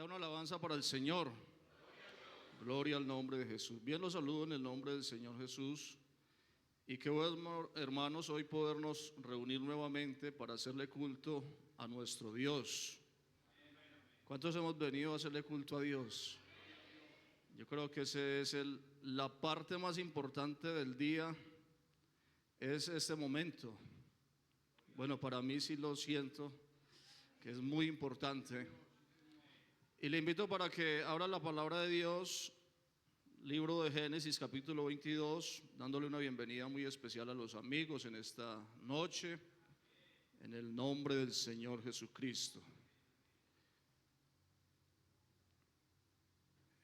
una alabanza para el Señor. Gloria al nombre de Jesús. Bien, los saludo en el nombre del Señor Jesús. Y qué bueno, hermanos, hoy podernos reunir nuevamente para hacerle culto a nuestro Dios. ¿Cuántos hemos venido a hacerle culto a Dios? Yo creo que esa es la parte más importante del día, es este momento. Bueno, para mí sí lo siento, que es muy importante. Y le invito para que abra la palabra de Dios, libro de Génesis capítulo 22, dándole una bienvenida muy especial a los amigos en esta noche, en el nombre del Señor Jesucristo.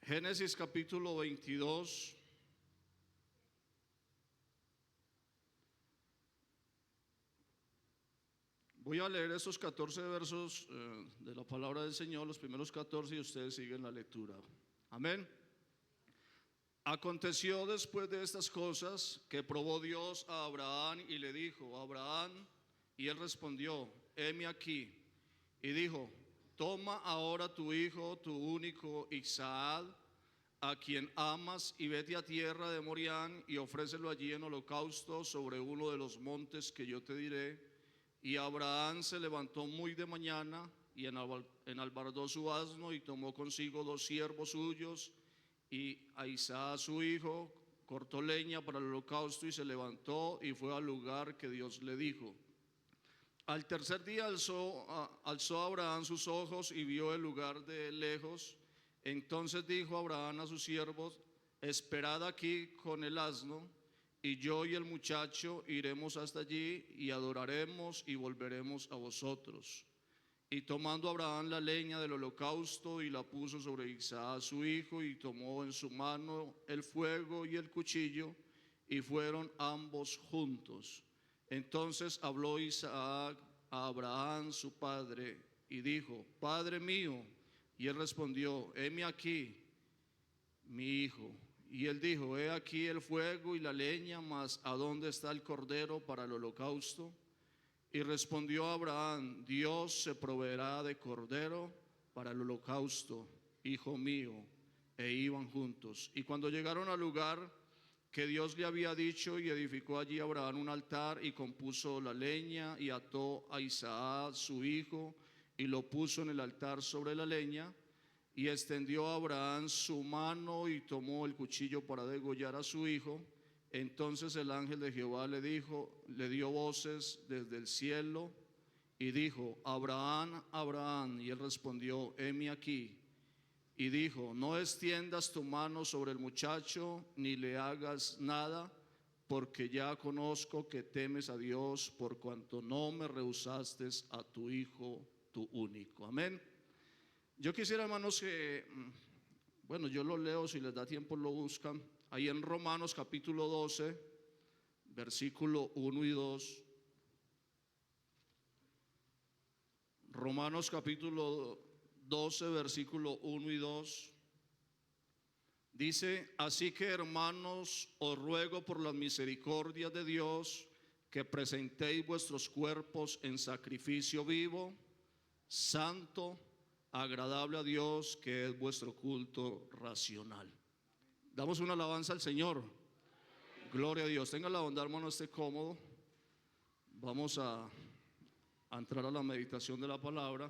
Génesis capítulo 22. Voy a leer esos 14 versos de la palabra del Señor, los primeros 14, y ustedes siguen la lectura. Amén. Aconteció después de estas cosas que probó Dios a Abraham y le dijo: Abraham, y él respondió: heme aquí. Y dijo: toma ahora tu hijo, tu único Isaac, a quien amas, y vete a tierra de Morián y ofrécelo allí en holocausto sobre uno de los montes que yo te diré. Y Abraham se levantó muy de mañana y enalbardó su asno y tomó consigo 2 siervos suyos y a Isaac su hijo, cortó leña para el holocausto y se levantó y fue al lugar que Dios le dijo. Al tercer día alzó Abraham sus ojos y vio el lugar de lejos. Entonces dijo Abraham a sus siervos: esperad aquí con el asno, y yo y el muchacho iremos hasta allí y adoraremos y volveremos a vosotros. Y tomando Abraham la leña del holocausto y la puso sobre Isaac su hijo, y tomó en su mano el fuego y el cuchillo, y fueron ambos juntos. Entonces habló Isaac a Abraham su padre y dijo: Padre mío. Y él respondió: heme aquí, mi hijo. Y él dijo: he aquí el fuego y la leña, mas ¿a dónde está el cordero para el holocausto? Y respondió Abraham: Dios se proveerá de cordero para el holocausto, hijo mío. E iban juntos. Y cuando llegaron al lugar que Dios le había dicho, y edificó allí Abraham un altar y compuso la leña y ató a Isaac su hijo y lo puso en el altar sobre la leña. Y extendió Abraham su mano y tomó el cuchillo para degollar a su hijo. Entonces el ángel de Jehová le dio voces desde el cielo y dijo: Abraham, Abraham. Y él respondió: heme aquí. Y dijo: no extiendas tu mano sobre el muchacho, ni le hagas nada, porque ya conozco que temes a Dios, por cuanto no me rehusaste a tu hijo, tu único. Amén. Yo quisiera, hermanos, que, bueno, yo lo leo, si les da tiempo lo buscan, ahí en Romanos capítulo 12, versículo 1 y 2. Romanos capítulo 12, versículo 1 y 2. Dice: así que, hermanos, os ruego por las misericordias de Dios que presentéis vuestros cuerpos en sacrificio vivo, santo, agradable a Dios, que es vuestro culto racional. Damos una alabanza al Señor. Gloria a Dios. Tenga la bondad, hermano, esté cómodo. Vamos a entrar a la meditación de la palabra.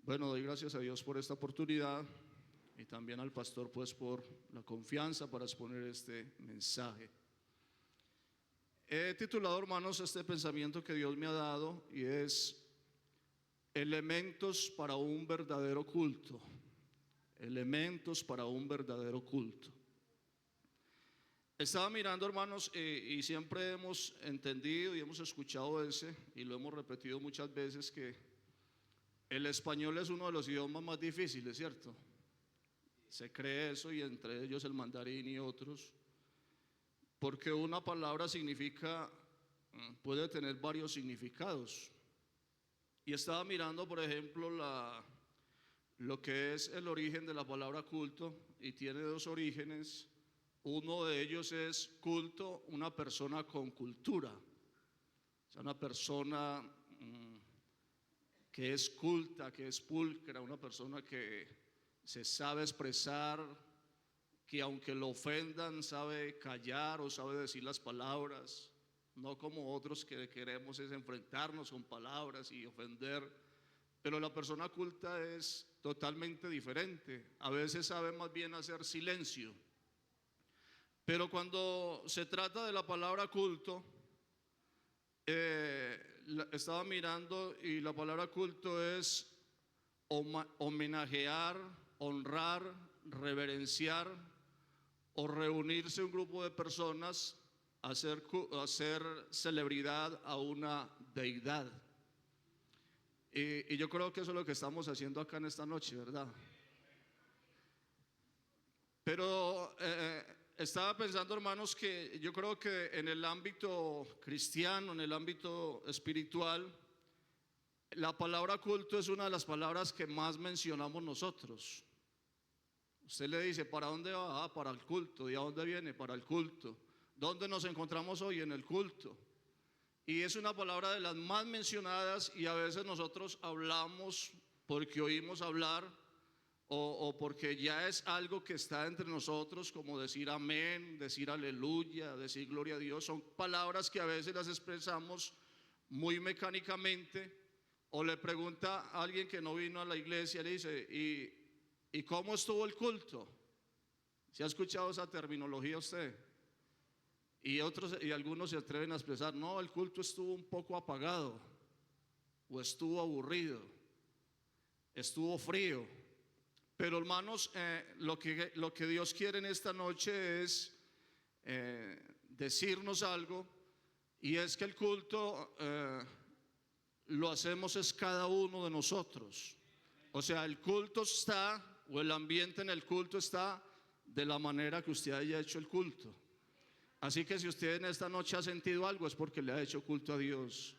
Bueno, doy gracias a Dios por esta oportunidad y también al pastor, pues, por la confianza para exponer este mensaje. He titulado, hermanos, este pensamiento que Dios me ha dado, y es: elementos para un verdadero culto. Elementos para un verdadero culto. Estaba mirando, hermanos, y siempre hemos entendido y hemos escuchado y lo hemos repetido muchas veces, que el español es uno de los idiomas más difíciles, ¿cierto? Se cree eso, y entre ellos el mandarín y otros, porque una palabra puede tener varios significados. Y estaba mirando, por ejemplo, lo que es el origen de la palabra culto, y tiene 2 orígenes. Uno de ellos es culto, una persona con cultura, o sea, una persona que es culta, que es pulcra, una persona que se sabe expresar, que aunque lo ofendan sabe callar o sabe decir las palabras, no como otros que queremos es enfrentarnos con palabras y ofender. Pero la persona culta es totalmente diferente, a veces sabe más bien hacer silencio. Pero cuando se trata de la palabra culto, estaba mirando y la palabra culto es homenajear, honrar, reverenciar o reunirse un grupo de personas a hacer celebridad a una deidad. Y yo creo que eso es lo que estamos haciendo acá en esta noche, ¿verdad? Pero estaba pensando, hermanos, que yo creo que en el ámbito cristiano, en el ámbito espiritual, la palabra culto es una de las palabras que más mencionamos nosotros. Usted le dice, ¿para dónde va? Ah, para el culto. ¿Y a dónde viene? Para el culto. ¿Dónde nos encontramos hoy? En el culto. Y es una palabra de las más mencionadas, y a veces nosotros hablamos porque oímos hablar o porque ya es algo que está entre nosotros, como decir amén, decir aleluya, decir gloria a Dios. Son palabras que a veces las expresamos muy mecánicamente, o le pregunta a alguien que no vino a la iglesia, le dice, ¿y cómo estuvo el culto? ¿Se ha escuchado esa terminología usted? Y algunos se atreven a expresar, no, el culto estuvo un poco apagado, o estuvo aburrido, estuvo frío. Pero hermanos, lo que Dios quiere en esta noche es decirnos algo, y es que el culto lo hacemos es cada uno de nosotros. O sea, el culto está, o el ambiente en el culto está de la manera que usted haya hecho el culto. Así que si usted en esta noche ha sentido algo, es porque le ha hecho culto a Dios.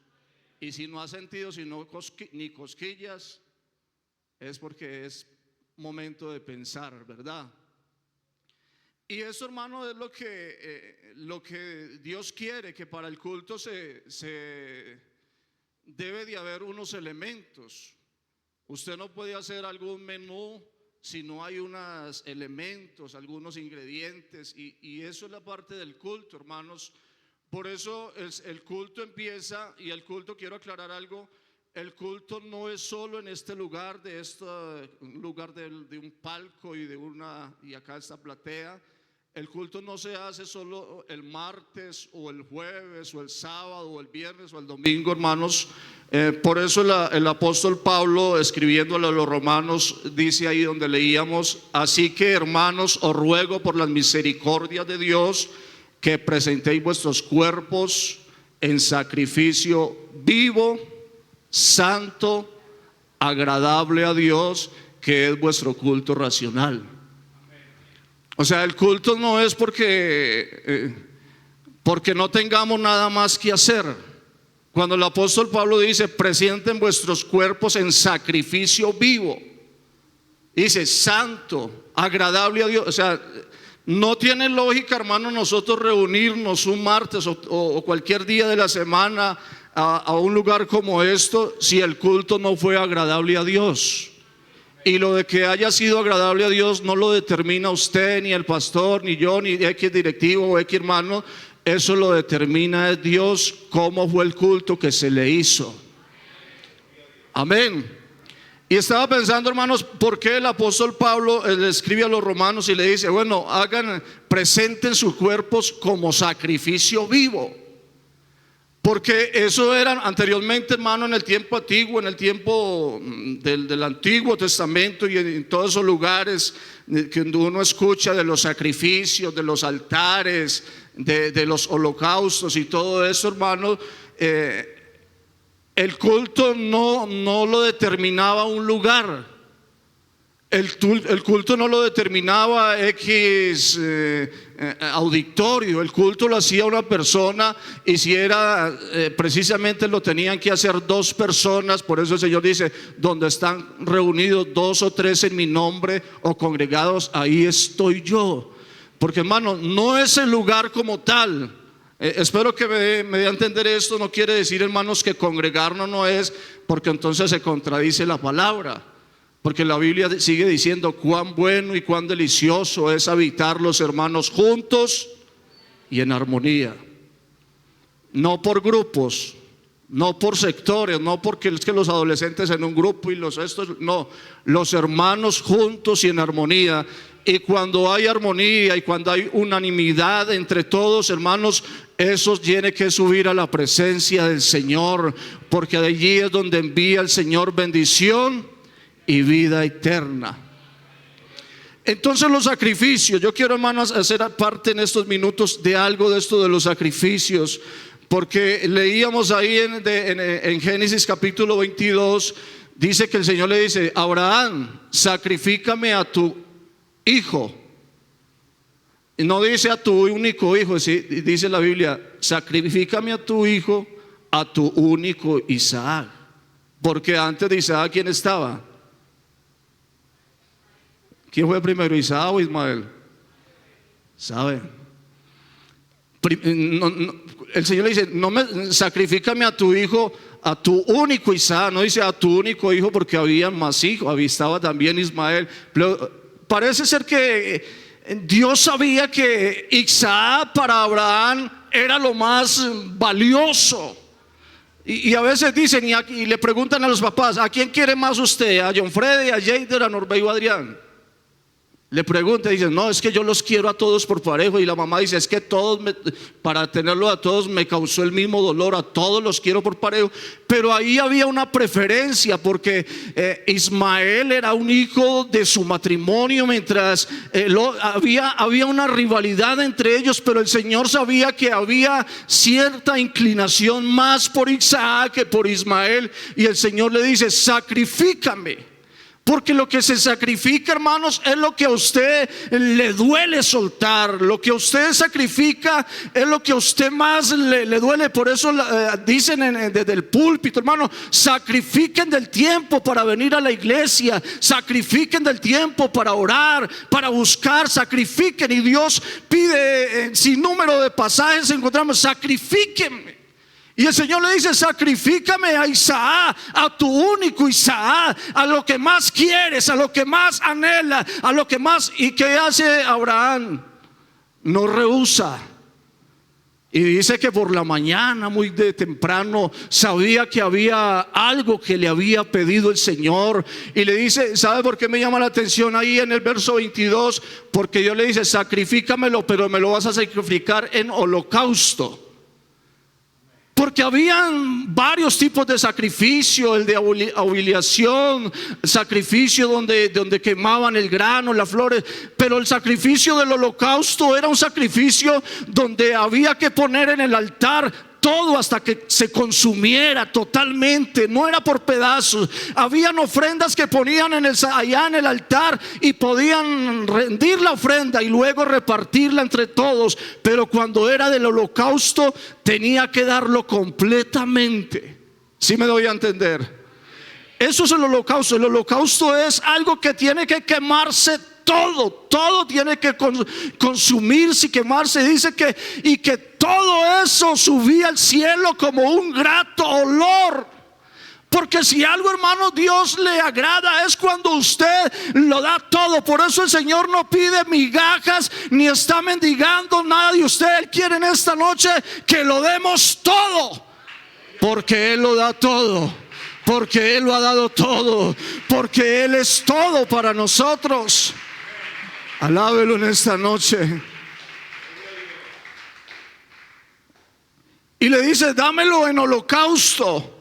Y si no ha sentido ni cosquillas, es porque es momento de pensar, ¿verdad? Y eso, hermano, es lo que Dios quiere, que para el culto se debe de haber unos elementos. Usted no puede hacer algún menú si no hay unos elementos, algunos ingredientes, y eso es la parte del culto, hermanos. Por eso el culto empieza, y el culto, quiero aclarar algo, el culto no es solo en este lugar, un lugar de un palco y acá esta platea. El culto no se hace solo el martes o el jueves o el sábado o el viernes o el domingo, hermanos. Por eso el apóstol Pablo, escribiéndole a los romanos, dice ahí donde leíamos: así que, hermanos, os ruego por las misericordias de Dios que presentéis vuestros cuerpos en sacrificio vivo, santo, agradable a Dios, que es vuestro culto racional. O sea, el culto no es porque no tengamos nada más que hacer. Cuando el apóstol Pablo dice presenten vuestros cuerpos en sacrificio vivo, dice santo, agradable a Dios. O sea, no tiene lógica, hermano, nosotros reunirnos un martes o cualquier día de la semana a un lugar como esto si el culto no fue agradable a Dios. Y lo de que haya sido agradable a Dios no lo determina usted, ni el pastor, ni yo, ni X directivo o X hermano. Eso lo determina Dios, cómo fue el culto que se le hizo. Amén. Y estaba pensando, hermanos, ¿por qué el apóstol Pablo le escribe a los romanos y le dice, bueno, presenten sus cuerpos como sacrificio vivo? Porque eso era anteriormente, hermano, en el tiempo antiguo, en el tiempo del Antiguo Testamento, y en todos esos lugares que uno escucha de los sacrificios, de los altares, de los holocaustos y todo eso, hermano, el culto no lo determinaba un lugar. El culto no lo determinaba X auditorio. El culto lo hacía una persona, y si era precisamente lo tenían que hacer dos personas. Por eso el Señor dice: donde están reunidos 2 o 3 en mi nombre o congregados, ahí estoy yo. Porque, hermano, no es el lugar como tal, Espero que me dé a entender esto. No quiere decir, hermanos, que congregarnos no es, porque entonces se contradice la palabra. Porque la Biblia sigue diciendo cuán bueno y cuán delicioso es habitar los hermanos juntos y en armonía. No por grupos, no por sectores, no porque es que los adolescentes en un grupo y los estos, no, los hermanos juntos y en armonía. Y cuando hay armonía y cuando hay unanimidad entre todos, hermanos, eso tiene que subir a la presencia del Señor, porque de allí es donde envía el Señor bendición y vida eterna. Entonces los sacrificios, yo quiero, hermanos, hacer parte en estos minutos de algo de esto de los sacrificios, porque leíamos ahí en Génesis capítulo 22, dice que el Señor le dice: Abraham, sacrifícame a tu hijo. Y no dice a tu único hijo, ¿sí? Dice la Biblia: sacrifícame a tu hijo, a tu único Isaac. Porque antes de Isaac, ¿quién estaba? ¿Quién fue primero, Isaac o Ismael? ¿Saben? El Señor le dice: sacrifícame a tu hijo, a tu único Isaac. No dice a tu único hijo, porque había más hijos, estaba también Ismael. Pero parece ser que Dios sabía que Isaac para Abraham era lo más valioso. Y a veces dicen y le preguntan a los papás: ¿a quién quiere más usted? ¿A John Freddy, a Jader, a Norbey o a Adrián? Le pregunta y dice: no, es que yo los quiero a todos por parejo. Y la mamá dice: es que para tenerlo a todos me causó el mismo dolor, a todos los quiero por parejo. Pero ahí había una preferencia, porque Ismael era un hijo de su matrimonio, mientras había una rivalidad entre ellos. Pero el Señor sabía que había cierta inclinación más por Isaac que por Ismael, y el Señor le dice: sacrifícame. Porque lo que se sacrifica, hermanos, es lo que a usted le duele soltar. Lo que a usted sacrifica es lo que a usted más le duele. Por eso dicen desde el púlpito: hermano, sacrifiquen del tiempo para venir a la iglesia, sacrifiquen del tiempo para orar, para buscar, sacrifiquen. Y Dios pide sin número de pasajes, encontramos: sacrifíquenme. Y el Señor le dice: sacrifícame a Isaac, a tu único Isaac, a lo que más quieres, a lo que más anhela, a lo que más. ¿Y qué hace Abraham? No rehúsa. Y dice que por la mañana, muy de temprano, sabía que había algo que le había pedido el Señor. Y le dice: ¿sabe por qué me llama la atención ahí en el verso 22? Porque Dios le dice: sacrifícamelo, pero me lo vas a sacrificar en holocausto. Porque habían varios tipos de sacrificio: el de humillación, sacrificio donde quemaban el grano, las flores. Pero el sacrificio del holocausto era un sacrificio donde había que poner en el altar todo hasta que se consumiera totalmente. No era por pedazos. Habían ofrendas que ponían allá en el altar y podían rendir la ofrenda y luego repartirla entre todos. Pero cuando era del holocausto, tenía que darlo completamente. ¿Sí me doy a entender? Eso es el holocausto. El holocausto es algo que tiene que quemarse todo tiene que consumirse y quemarse. Dice que todo eso subía al cielo como un grato olor. Porque si algo, hermano, Dios le agrada es cuando usted lo da todo. Por eso el Señor no pide migajas ni está mendigando nada de usted. Él quiere en esta noche que lo demos todo, porque Él lo da todo, porque Él lo ha dado todo, porque Él es todo para nosotros. Alábelo en esta noche. Y le dice: dámelo en holocausto.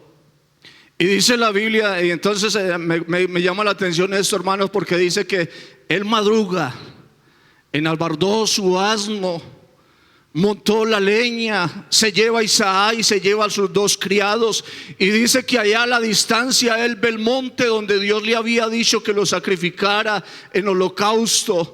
Y dice la Biblia, y entonces me llama la atención esto, hermanos, porque dice que él madruga, enalbardó su asno, montó la leña, se lleva a Isaac y se lleva a sus dos criados. Y dice que allá a la distancia él ve el monte donde Dios le había dicho que lo sacrificara en holocausto.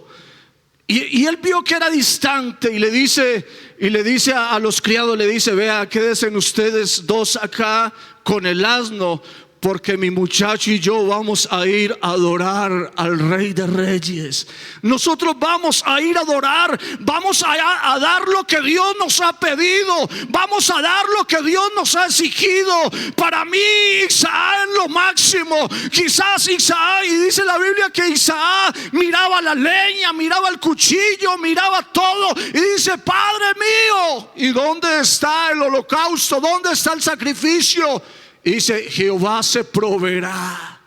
Y él vio que era distante y le dice a los criados, le dice: vea, quédense ustedes dos acá con el asno, porque mi muchacho y yo vamos a ir a adorar al Rey de Reyes. Nosotros vamos a ir a adorar, vamos a dar lo que Dios nos ha pedido, vamos a dar lo que Dios nos ha exigido. Para mí Isaac es lo máximo. Quizás Isaac, y dice la Biblia que Isaac miraba la leña, miraba el cuchillo, miraba todo y dice: Padre mío, ¿y dónde está el holocausto? ¿Dónde está el sacrificio? Y dice: Jehová se proveerá.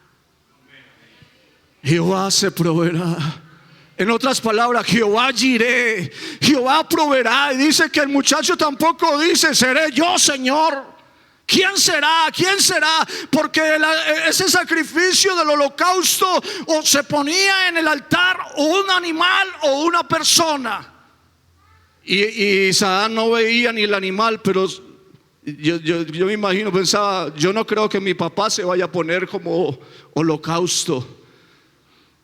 Jehová se proveerá. En otras palabras, Jehová Jireh, Jehová proveerá. Y dice que el muchacho tampoco dice: seré yo, Señor. ¿Quién será? ¿Quién será? Porque ese sacrificio del holocausto o se ponía en el altar o un animal o una persona. Y Isaac no veía ni el animal, pero yo me imagino, pensaba: yo no creo que mi papá se vaya a poner como holocausto.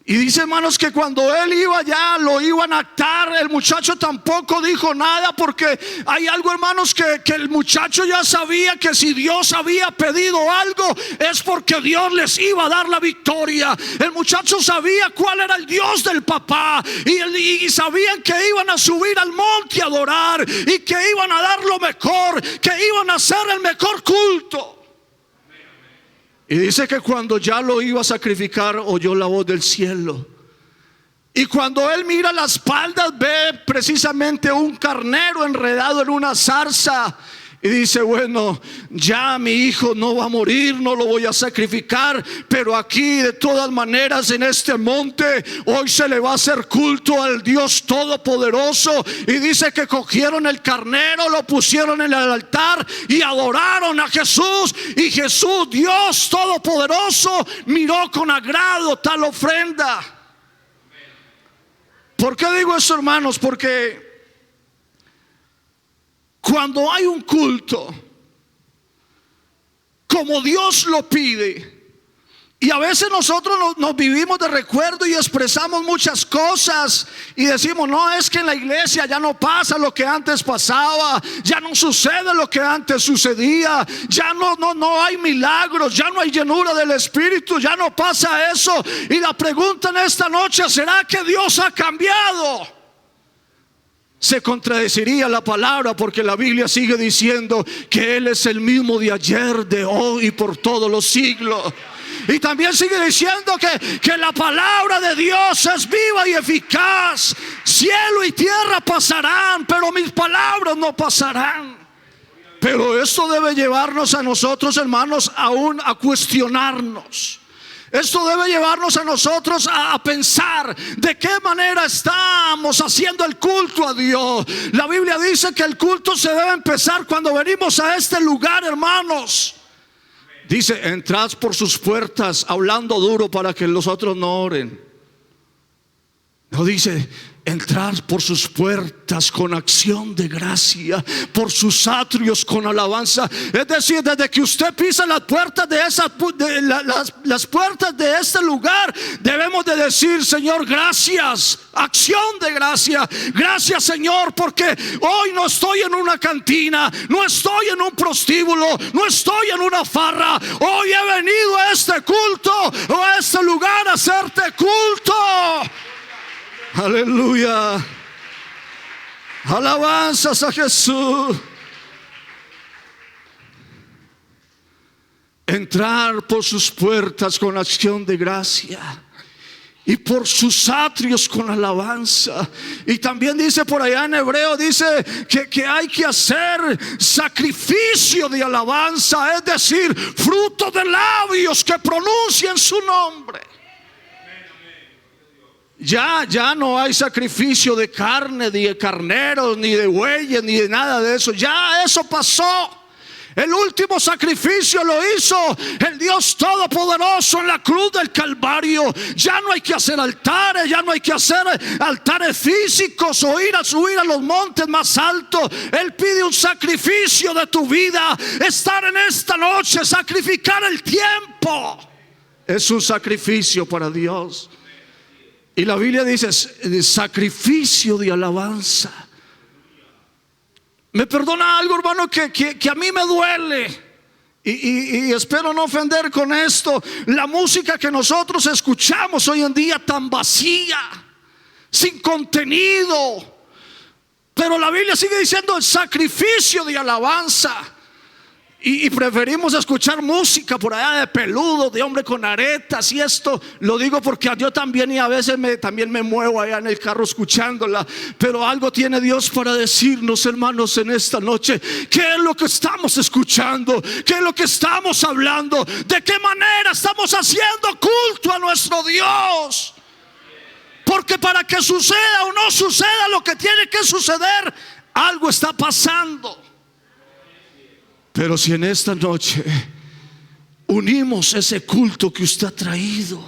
Y dice, hermanos, que cuando él iba allá lo iban a atar. El muchacho tampoco dijo nada, porque hay algo, hermanos, que el muchacho ya sabía que si Dios había pedido algo es porque Dios les iba a dar la victoria. El muchacho sabía cuál era el Dios del papá, y sabían que iban a subir al monte a adorar, y que iban a dar lo mejor, que iban a hacer el mejor culto. Y dice que cuando ya lo iba a sacrificar, oyó la voz del cielo. Y cuando él mira las espaldas, ve precisamente un carnero enredado en una zarza. Y dice: bueno, ya mi hijo no va a morir, no lo voy a sacrificar, pero aquí de todas maneras en este monte hoy se le va a hacer culto al Dios Todopoderoso. Y dice que cogieron el carnero, lo pusieron en el altar y adoraron a Jesús. Y Jesús, Dios Todopoderoso, miró con agrado tal ofrenda. ¿Por qué digo eso, hermanos? Porque cuando hay un culto como Dios lo pide, y a veces nosotros nos vivimos de recuerdo y expresamos muchas cosas y decimos: no, es que en la iglesia ya no pasa lo que antes pasaba, ya no sucede lo que antes sucedía, ya no hay milagros, ya no hay llenura del Espíritu, ya no pasa eso. Y la pregunta en esta noche: ¿será que Dios ha cambiado? Se contradeciría la palabra, porque la Biblia sigue diciendo que Él es el mismo de ayer, de hoy y por todos los siglos. Y también sigue diciendo que la palabra de Dios es viva y eficaz. Cielo y tierra pasarán, pero mis palabras no pasarán. Pero esto debe llevarnos a nosotros, hermanos, aún a cuestionarnos. Esto debe llevarnos a nosotros a pensar de qué manera estamos haciendo el culto a Dios. La Biblia dice que el culto se debe empezar cuando venimos a este lugar, hermanos. Dice: entrad por sus puertas hablando duro para que los otros no oren. No dice: entrar por sus puertas con acción de gracia, por sus atrios con alabanza. Es decir, desde que usted pisa las puertas las puertas de este lugar, debemos de decir: Señor, gracias. Acción de gracia. Gracias, Señor, porque hoy no estoy en una cantina, no estoy en un prostíbulo, no estoy en una farra. Hoy he venido a este culto, o a este lugar, a hacerte culto. Aleluya. Alabanzas a Jesús. Entrar por sus puertas con acción de gracia, y por sus atrios con alabanza. Y también dice por allá en Hebreo, dice que hay que hacer sacrificio de alabanza, es decir, fruto de labios que pronuncien su nombre. Ya no hay sacrificio de carne, ni de carneros, ni de bueyes, ni de nada de eso. Ya eso pasó. El último sacrificio lo hizo el Dios Todopoderoso en la cruz del Calvario. Ya no hay que hacer altares, ya no hay que hacer altares físicos o subir a los montes más altos. Él pide un sacrificio de tu vida. Estar en esta noche, sacrificar el tiempo, es un sacrificio para Dios. Y la Biblia dice: sacrificio de alabanza. ¿Me perdona algo, hermano, que a mí me duele? Y espero no ofender con esto, la música que nosotros escuchamos hoy en día tan vacía, sin contenido. Pero la Biblia sigue diciendo el sacrificio de alabanza. Y preferimos escuchar música por allá de peludo, de hombre con aretas. Y esto lo digo porque yo también, y a veces también me muevo allá en el carro escuchándola. Pero algo tiene Dios para decirnos, hermanos, en esta noche. ¿Qué es lo que estamos escuchando? ¿Qué es lo que estamos hablando? ¿De qué manera estamos haciendo culto a nuestro Dios? Porque para que suceda o no suceda lo que tiene que suceder, algo está pasando. Pero si en esta noche unimos ese culto que usted ha traído,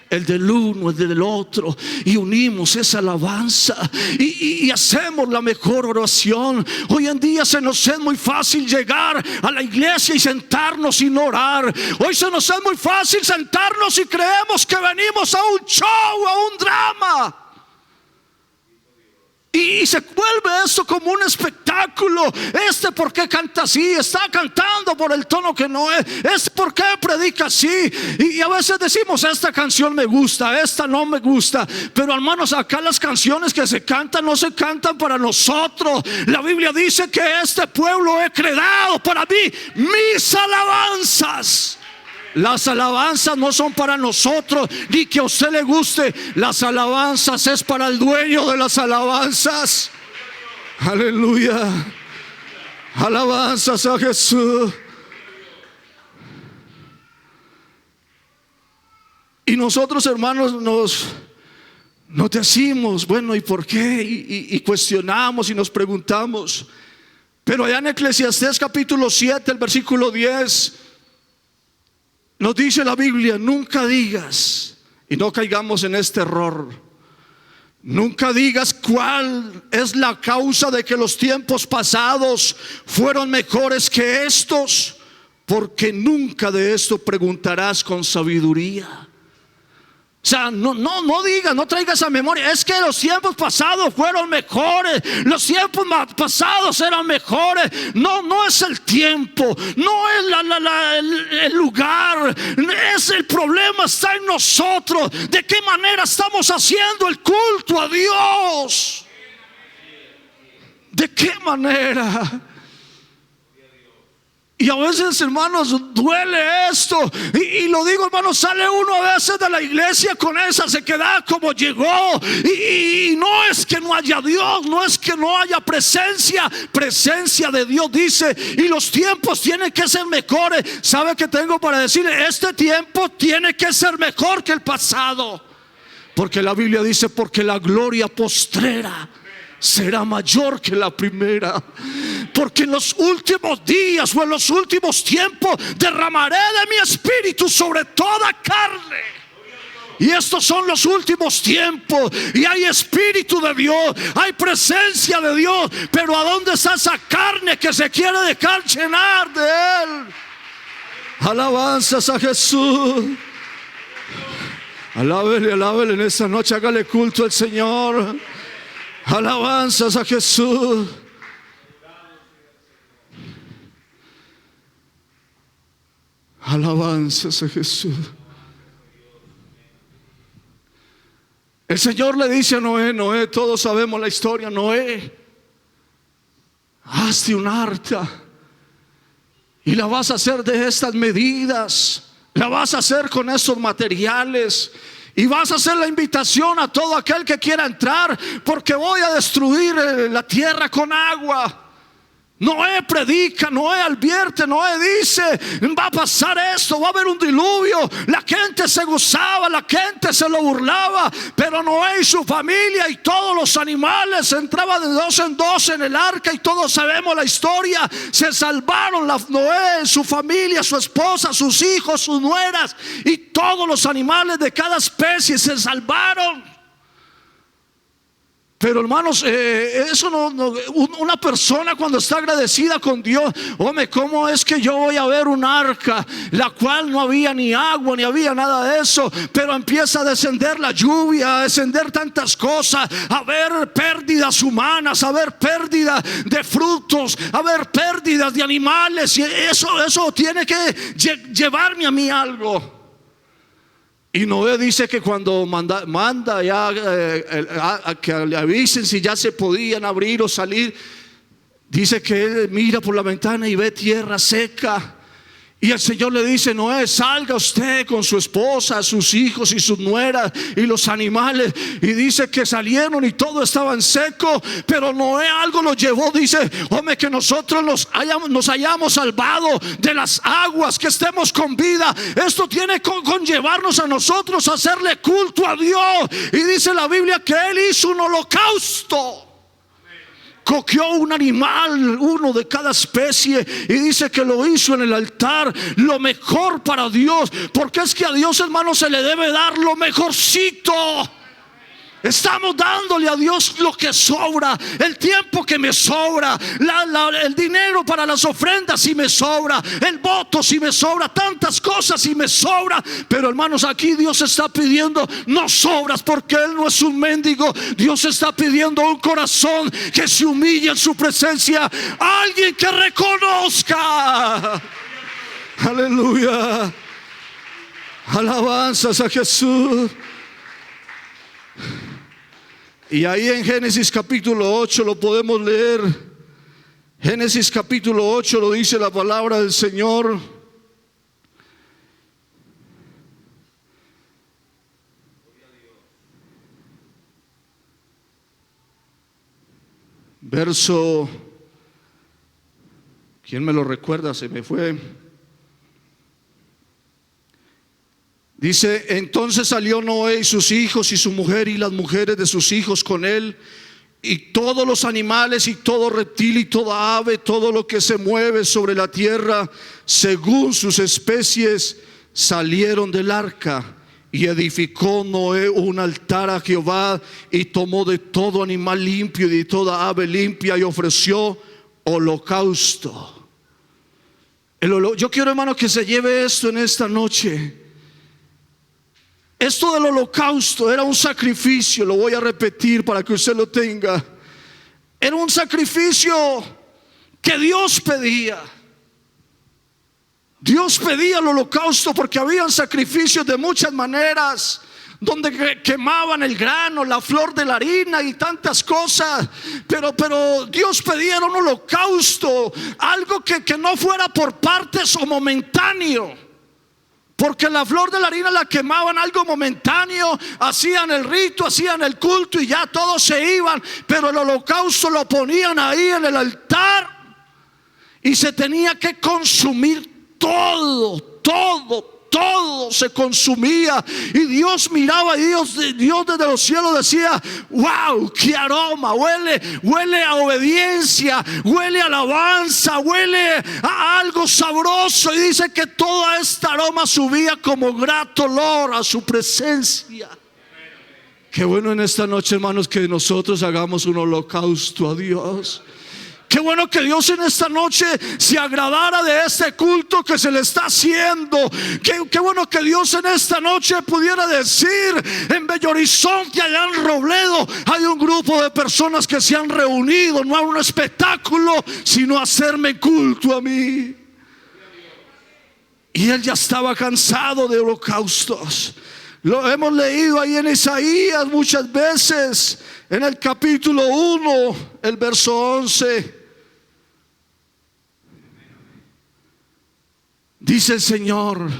el del uno, el del otro, y unimos esa alabanza y hacemos la mejor oración. Hoy en día se nos es muy fácil llegar a la iglesia y sentarnos sin orar. Hoy se nos es muy fácil sentarnos y creemos que venimos a un show, a un drama. Y se vuelve esto como un espectáculo. ¿Por qué canta así? Está cantando por el tono que no es. ¿Por qué predica así? Y a veces decimos, esta canción me gusta, esta no me gusta. Pero hermanos, acá las canciones que se cantan no se cantan para nosotros. La Biblia dice que este pueblo he creado para mí mis alabanzas. Las alabanzas no son para nosotros, ni que a usted le guste. Las alabanzas es para el dueño de las alabanzas. Aleluya. Alabanzas a Jesús. Y nosotros, hermanos, nos decimos, bueno, ¿y por qué? Y cuestionamos y nos preguntamos. Pero allá en Eclesiastés capítulo 7, el versículo 10, nos dice la Biblia: nunca digas, y no caigamos en este error, nunca digas cuál es la causa de que los tiempos pasados fueron mejores que estos, porque nunca de esto preguntarás con sabiduría. O sea, no digas, no traigas a memoria, es que los tiempos pasados fueron mejores, los tiempos pasados eran mejores. No es el tiempo, no es el lugar, es el problema está en nosotros. ¿De qué manera estamos haciendo el culto a Dios? ¿De qué manera? Y a veces, hermanos, duele esto. Y lo digo, hermanos, sale uno a veces de la iglesia con esa sequedad como llegó. Y no es que no haya Dios, no es que no haya presencia de Dios, dice. Y los tiempos tienen que ser mejores. ¿Sabe qué tengo para decirle? Este tiempo tiene que ser mejor que el pasado. Porque la Biblia dice, porque la gloria postrera será mayor que la primera. Porque en los últimos días o en los últimos tiempos derramaré de mi espíritu sobre toda carne. Y estos son los últimos tiempos. Y hay espíritu de Dios, hay presencia de Dios. Pero ¿a dónde está esa carne que se quiere dejar llenar de Él? Alabanzas a Jesús. Alábele en esta noche, hágale culto al Señor. Alabanzas a Jesús. Alabanzas a Jesús. El Señor le dice a Noé, todos sabemos la historia. Noé, hazte un arca y la vas a hacer de estas medidas, la vas a hacer con estos materiales. Y vas a hacer la invitación a todo aquel que quiera entrar, porque voy a destruir la tierra con agua. Noé predica, Noé advierte, Noé dice, va a pasar esto, va a haber un diluvio. La gente se gozaba, la gente se lo burlaba, pero Noé y su familia y todos los animales entraban de dos en dos en el arca, y todos sabemos la historia. Se salvaron Noé, su familia, su esposa, sus hijos, sus nueras y todos los animales de cada especie se salvaron. Pero hermanos, eso una persona cuando está agradecida con Dios, hombre, ¿cómo es que yo voy a ver un arca, la cual no había ni agua, ni había nada de eso, pero empieza a descender la lluvia, a descender tantas cosas, a haber pérdidas humanas, a haber pérdidas de frutos, a haber pérdidas de animales, y eso tiene que llevarme a mí algo. Y Noé dice que cuando manda ya a que le avisen si ya se podían abrir o salir, dice que él mira por la ventana y ve tierra seca. Y el Señor le dice: Noé, salga usted con su esposa, sus hijos y sus nueras y los animales. Y dice que salieron y todo estaba en seco, pero Noé algo lo llevó. Dice: hombre, que nosotros nos hayamos salvado de las aguas, que estemos con vida, esto tiene que conllevarnos a nosotros a hacerle culto a Dios. Y dice la Biblia que él hizo un holocausto. Cogió un animal, uno de cada especie, y dice que lo hizo en el altar, lo mejor para Dios, porque es que a Dios, hermano, se le debe dar lo mejorcito. Estamos dándole a Dios lo que sobra, el tiempo que me sobra, el dinero para las ofrendas si me sobra, el voto si me sobra, tantas cosas si me sobra. Pero hermanos, aquí Dios está pidiendo no sobras, porque Él no es un mendigo. Dios está pidiendo un corazón que se humille en su presencia, alguien que reconozca. Aleluya, alabanzas a Jesús. Y ahí en Génesis capítulo 8 lo podemos leer. Génesis capítulo 8 lo dice la palabra del Señor. Verso, ¿quién me lo recuerda? Se me fue. Dice: entonces salió Noé y sus hijos y su mujer y las mujeres de sus hijos con él, y todos los animales y todo reptil y toda ave, todo lo que se mueve sobre la tierra según sus especies, salieron del arca. Y edificó Noé un altar a Jehová, y tomó de todo animal limpio y de toda ave limpia, y ofreció holocausto. Yo quiero, hermano, que se lleve esto en esta noche. Esto del holocausto era un sacrificio, lo voy a repetir para que usted lo tenga. Era un sacrificio que Dios pedía. Dios pedía el holocausto porque habían sacrificios de muchas maneras, donde quemaban el grano, la flor de la harina y tantas cosas. Pero Dios pedía un holocausto, algo que no fuera por partes o momentáneo. Porque la flor de la harina la quemaban, algo momentáneo, hacían el rito, hacían el culto y ya todos se iban. Pero el holocausto lo ponían ahí en el altar y se tenía que consumir todo se consumía. Y Dios miraba, y Dios desde los cielos decía: wow, qué aroma, huele a obediencia, huele a alabanza, huele a algo sabroso. Y dice que toda esta aroma subía como grato olor a su presencia. Qué bueno en esta noche, hermanos, que nosotros hagamos un holocausto a Dios. Qué bueno que Dios en esta noche se agradara de este culto que se le está haciendo. Qué bueno que Dios en esta noche pudiera decir: en Bello Horizonte, allá en Robledo, hay un grupo de personas que se han reunido, no a un espectáculo, sino a hacerme culto a mí. Y él ya estaba cansado de holocaustos. Lo hemos leído ahí en Isaías muchas veces, en el capítulo 1, el verso 11. Dice el Señor,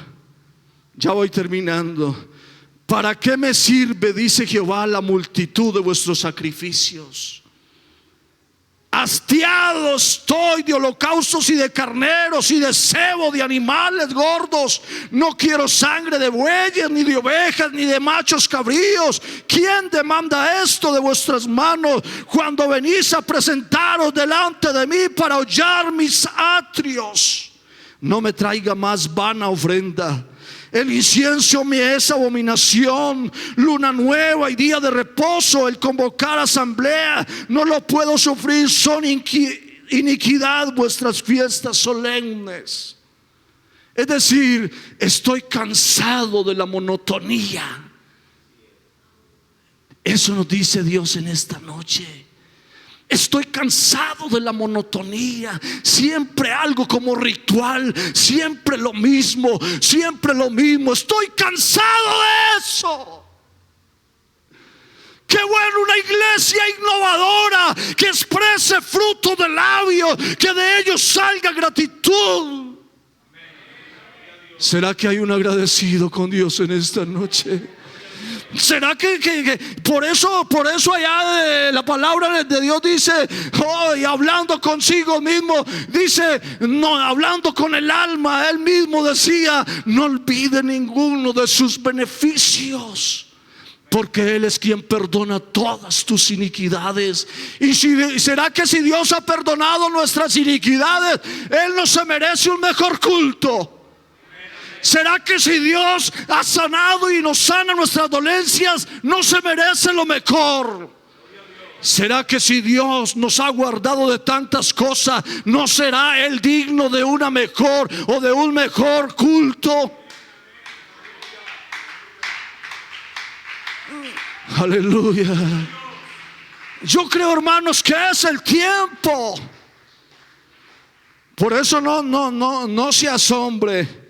ya voy terminando: ¿para qué me sirve, dice Jehová, la multitud de vuestros sacrificios? Hastiado estoy de holocaustos y de carneros y de cebo de animales gordos. No quiero sangre de bueyes, ni de ovejas, ni de machos cabríos. ¿Quién demanda esto de vuestras manos cuando venís a presentaros delante de mí para hollar mis atrios? No me traiga más vana ofrenda, El incienso me es abominación. Luna nueva y día de reposo, el convocar asamblea, no lo puedo sufrir. Son iniquidad vuestras fiestas solemnes. Es decir, estoy cansado de la monotonía. Eso nos dice Dios en esta noche. Estoy cansado de la monotonía. Siempre algo como ritual. Siempre lo mismo. Siempre lo mismo. Estoy cansado de eso. Qué bueno una iglesia innovadora, que exprese fruto de labios, que de ellos salga gratitud. ¿Será que hay un agradecido con Dios en esta noche? ¿Será que por eso allá de la palabra de Dios dice, y hablando consigo mismo, dice, no, hablando con el alma, él mismo decía, no olvide ninguno de sus beneficios, porque Él es quien perdona todas tus iniquidades. Y será que si Dios ha perdonado nuestras iniquidades, Él no se merece un mejor culto. ¿Será que si Dios ha sanado y nos sana nuestras dolencias, no se merece lo mejor? ¿Será que si Dios nos ha guardado de tantas cosas, no será Él digno de una mejor o de un mejor culto? Aleluya. Yo creo, hermanos, que es el tiempo. Por eso no se asombre.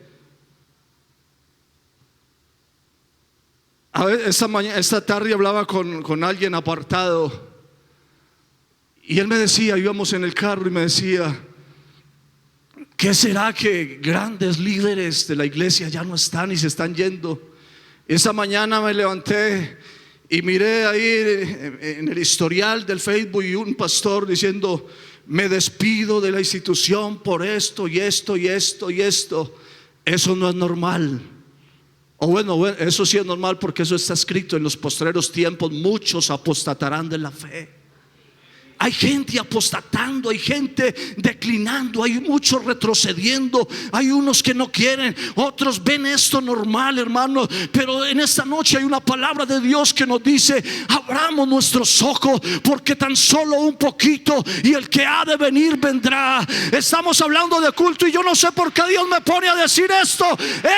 A ver, esta tarde hablaba con alguien apartado, y él me decía, íbamos en el carro y me decía, ¿qué será que grandes líderes de la iglesia ya no están y se están yendo? Esa mañana me levanté y miré ahí en el historial del Facebook y un pastor diciendo, me despido de la institución por esto y esto y esto y esto. Eso no es normal. O bueno, eso sí es normal, porque eso está escrito: en los postreros tiempos muchos apostatarán de la fe. Hay gente apostatando, hay gente declinando, hay muchos retrocediendo, hay unos que no quieren, otros ven esto normal, hermano. Pero en esta noche hay una palabra de Dios que nos dice: abramos nuestros ojos, porque tan solo un poquito y el que ha de venir vendrá. Estamos hablando de culto, y yo no sé por qué Dios me pone a decir esto.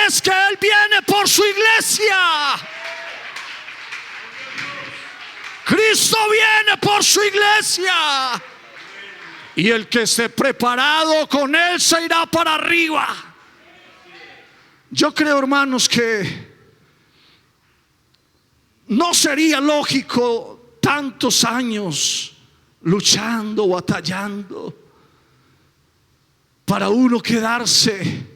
Es que Él viene por su iglesia. Cristo viene por su iglesia, y el que esté preparado con Él se irá para arriba. Yo creo, hermanos, que no sería lógico tantos años luchando, batallando, para uno quedarse,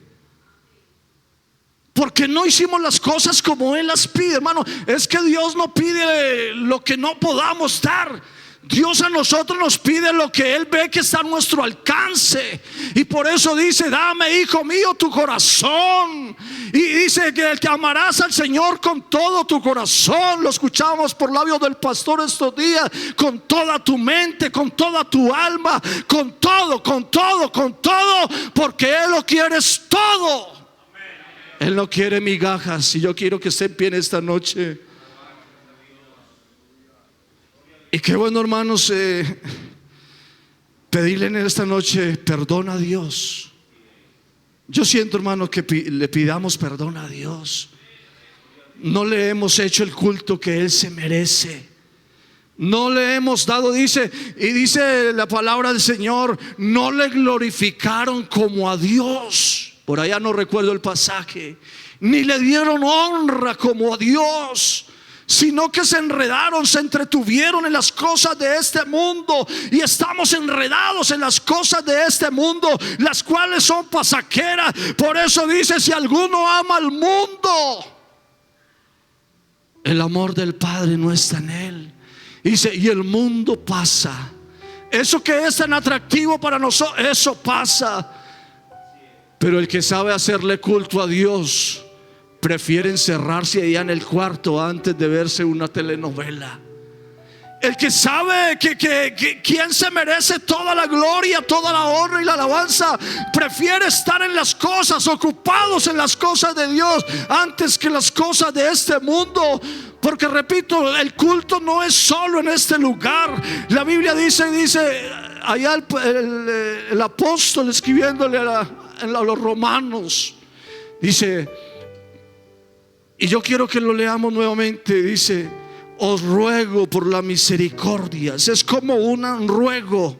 porque no hicimos las cosas como Él las pide, hermano. Es que Dios no pide lo que no podamos dar. Dios a nosotros nos pide lo que Él ve que está a nuestro alcance. Y por eso dice: dame, hijo mío, tu corazón. Y dice que el que amarás al Señor con todo tu corazón. Lo escuchamos por labios del pastor estos días. Con toda tu mente, con toda tu alma, con todo, porque Él lo quiere todo. Él no quiere migajas. Y yo quiero que esté en pie en esta noche. Y qué bueno, hermanos, pedirle en esta noche perdón a Dios. Yo siento, hermano, que le pidamos perdón a Dios. No le hemos hecho el culto que Él se merece. No le hemos dado, dice la palabra del Señor, no le glorificaron como a Dios. Por allá no recuerdo el pasaje. Ni le dieron honra como a Dios, sino que se enredaron, se entretuvieron en las cosas de este mundo. Y estamos enredados en las cosas de este mundo, las cuales son pasajeras. Por eso dice: si alguno ama al mundo, el amor del Padre no está en él. Dice: y el mundo pasa. Eso que es tan atractivo para nosotros, eso pasa. Pero el que sabe hacerle culto a Dios prefiere encerrarse allá en el cuarto antes de verse una telenovela. El que sabe que quien se merece toda la gloria, toda la honra y la alabanza, prefiere estar en las cosas, ocupados en las cosas de Dios, antes que las cosas de este mundo. Porque repito, el culto no es solo en este lugar. La Biblia dice allá el apóstol escribiéndole a los romanos, dice, y yo quiero que lo leamos nuevamente, dice: os ruego por la misericordia. Es como un ruego,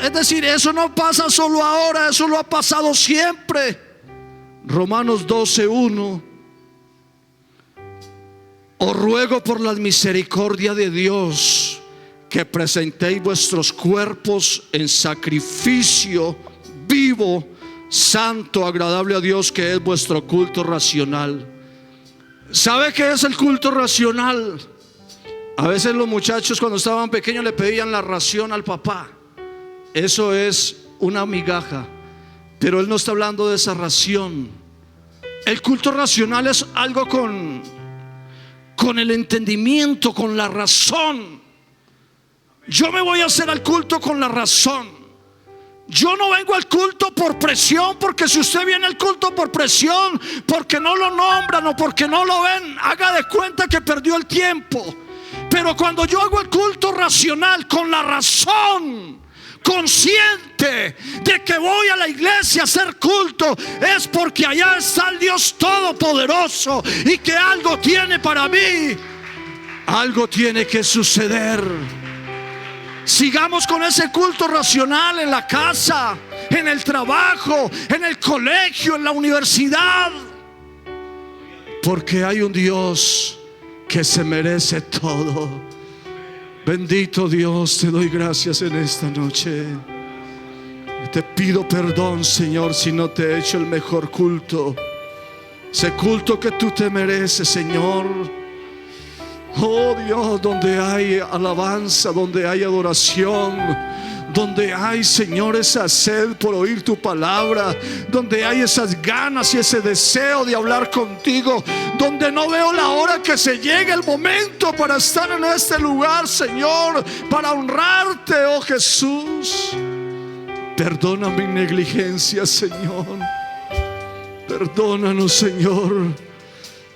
es decir, eso no pasa solo ahora, eso lo ha pasado siempre. Romanos 12:1: os ruego por la misericordia de Dios que presentéis vuestros cuerpos en sacrificio vivo, santo, agradable a Dios, que es vuestro culto racional. ¿Sabe qué es el culto racional? A veces los muchachos cuando estaban pequeños le pedían la ración al papá. Eso es una migaja, pero él no está hablando de esa ración. El culto racional es algo con el entendimiento, con la razón. Yo me voy a hacer al culto con la razón. Yo no vengo al culto por presión, porque si usted viene al culto por presión, porque no lo nombran o porque no lo ven, haga de cuenta que perdió el tiempo. Pero cuando yo hago el culto racional, con la razón, consciente de que voy a la iglesia a hacer culto, es porque allá está el Dios Todopoderoso y que algo tiene para mí, algo tiene que suceder. Sigamos con ese culto racional en la casa, en el trabajo, en el colegio, en la universidad, porque hay un Dios que se merece todo. Bendito Dios, te doy gracias en esta noche. Te pido perdón, Señor, si no te he hecho el mejor culto, ese culto que tú te mereces, Señor. Oh Dios, donde hay alabanza, donde hay adoración, donde hay, Señor, esa sed por oír tu palabra, donde hay esas ganas y ese deseo de hablar contigo, donde no veo la hora que se llegue el momento para estar en este lugar, Señor, para honrarte, oh Jesús. Perdona mi negligencia, Señor. Perdónanos, Señor,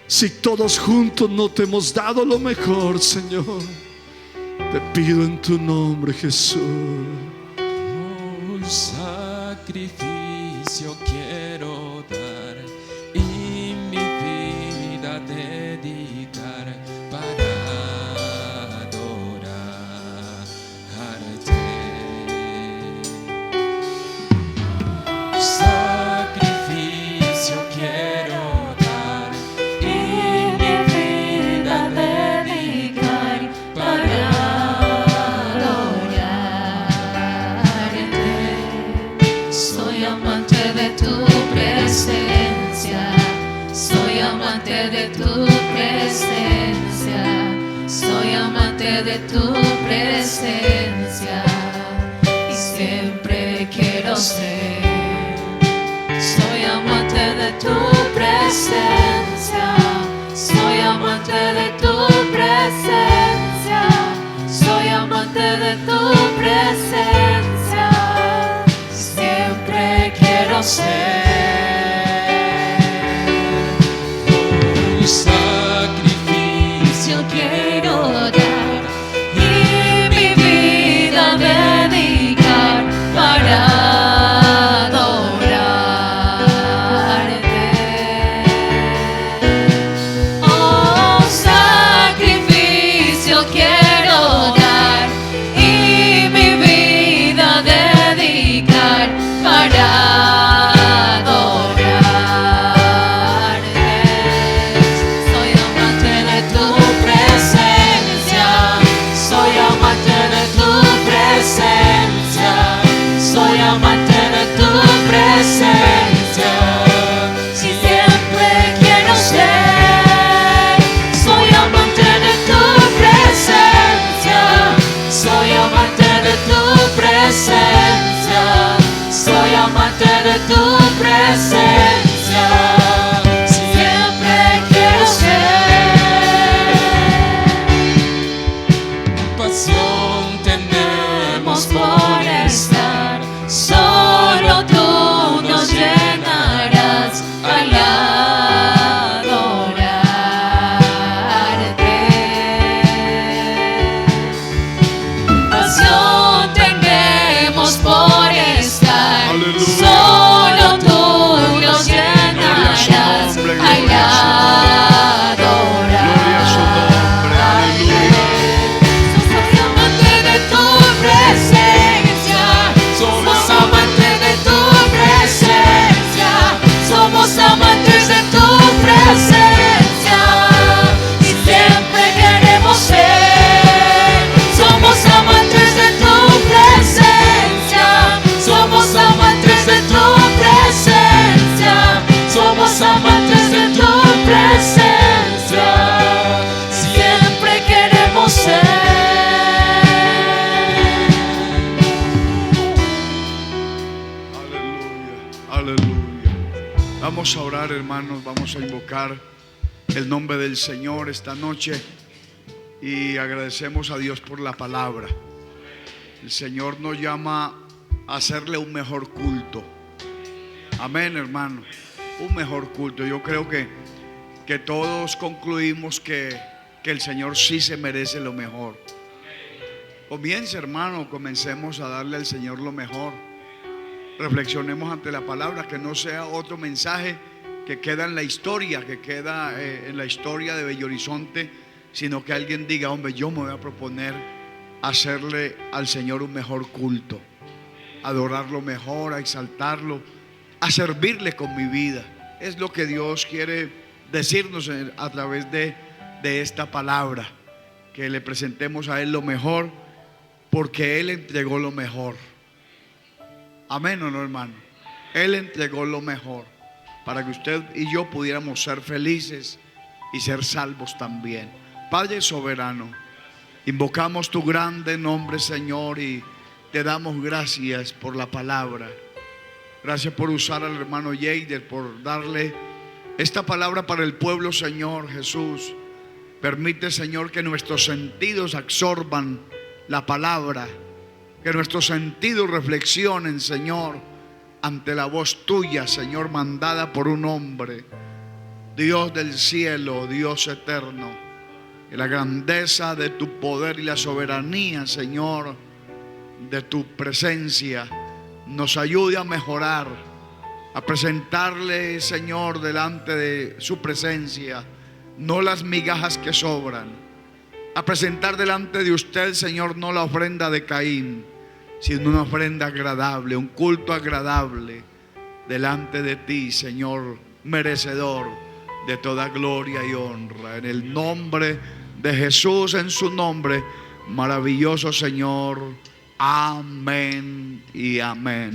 si todos juntos no te hemos dado lo mejor, Señor. Te pido en tu nombre, Jesús. Un sacrificio quiero dar y mi vida dedicar para adorarte. Sacrificio quiero dar y mi vida dedicar para soy amante de tu presencia, soy amante de tu presencia, soy amante de tu presencia y siempre quiero ser. Soy amante de tu presencia, soy amante de tu presencia, soy amante de tu presencia. Siempre quiero ser. Un sacrificio Quiero dar y mi vida dedicar para adorarte. Oh, sacrificio quiero dar y mi vida dedicar para adorarte. Soy amante de tu presencia, soy amante de tu presencia, soy amante de tu presencia. Si siempre quiero ser, soy amante de tu presencia, soy amante de tu presencia, soy amante Aleluya. Vamos a orar, hermanos, vamos a invocar el nombre del Señor esta noche y agradecemos a Dios por la palabra. El Señor nos llama a hacerle un mejor culto. Amén, hermano. Un mejor culto. Yo creo que todos concluimos que el Señor sí se merece lo mejor. Comience, hermano, comencemos a darle al Señor lo mejor. Reflexionemos ante la palabra, que no sea otro mensaje que queda en la historia, que queda en la historia de Bello Horizonte, sino que alguien diga: hombre, yo me voy a proponer hacerle al Señor un mejor culto, adorarlo mejor, a exaltarlo, a servirle con mi vida. Es lo que Dios quiere decirnos a través de esta palabra, que le presentemos a Él lo mejor, porque Él entregó lo mejor. Amén, ¿o no, hermano? Él entregó lo mejor para que usted y yo pudiéramos ser felices y ser salvos también. Padre soberano, invocamos tu grande nombre, Señor, y te damos gracias por la palabra. Gracias por usar al hermano Yeider, por darle esta palabra para el pueblo, Señor Jesús. Permite, Señor, que nuestros sentidos absorban la palabra, que nuestros sentidos reflexionen, Señor, ante la voz tuya, Señor, mandada por un hombre, Dios del cielo, Dios eterno. Y la grandeza de tu poder y la soberanía, Señor, de tu presencia, nos ayude a mejorar, a presentarle, Señor, delante de su presencia, no las migajas que sobran, a presentar delante de usted, Señor, no la ofrenda de Caín, sino una ofrenda agradable, un culto agradable delante de ti, Señor, merecedor de toda gloria y honra. En el nombre de Jesús, en su nombre, maravilloso Señor. Amén y amén.